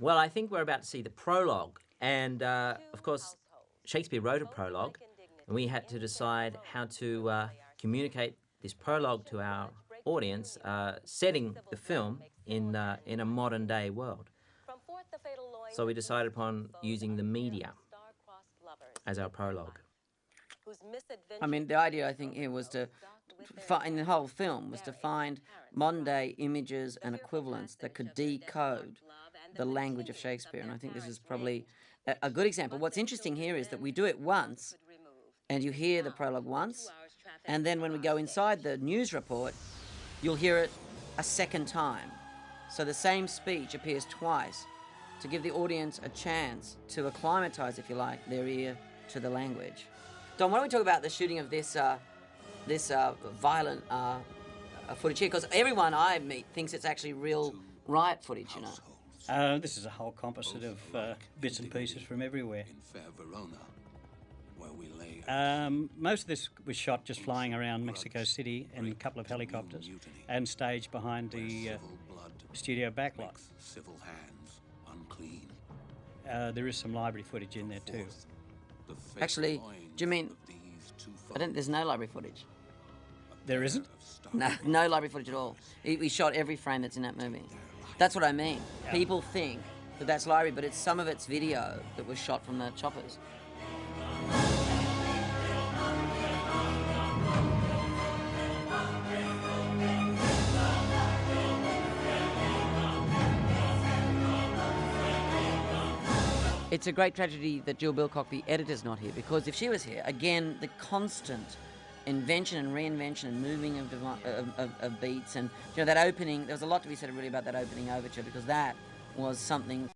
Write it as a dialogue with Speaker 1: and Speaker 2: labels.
Speaker 1: Well, I think we're about to see the prologue. And, of course, Shakespeare wrote a prologue, and we had to decide how to communicate this prologue to our audience, setting the film in a modern-day world. So we decided upon using the media as our prologue.
Speaker 2: I mean, the idea, I think, here was to, in the whole film, was to find modern-day images and equivalents that could decode the language of Shakespeare, and I think this is probably a good example. What's interesting here is that we do it once, and you hear the prologue once, and then when we go inside the news report, you'll hear it a second time. So the same speech appears twice to give the audience a chance to acclimatise, if you like, their ear to the language. Don, why don't we talk about the shooting of this violent footage here? Because everyone I meet thinks it's actually real riot footage, you know.
Speaker 3: This is a whole composite of bits and pieces from everywhere. Most of this was shot just flying around Mexico City in a couple of helicopters and staged behind the studio backlot. There is some library footage in there too.
Speaker 2: Actually, do you mean, there's no library footage?
Speaker 3: There isn't?
Speaker 2: No library footage at all. We shot every frame that's in that movie. That's what I mean. Yeah. People think that that's library, but some of it's video that was shot from the choppers. It's a great tragedy that Jill Bilcock, the editor's not here, because if she was here, again, the constant invention and reinvention and moving of beats and, you know, that opening, there was a lot to be said really about that opening overture, because that was something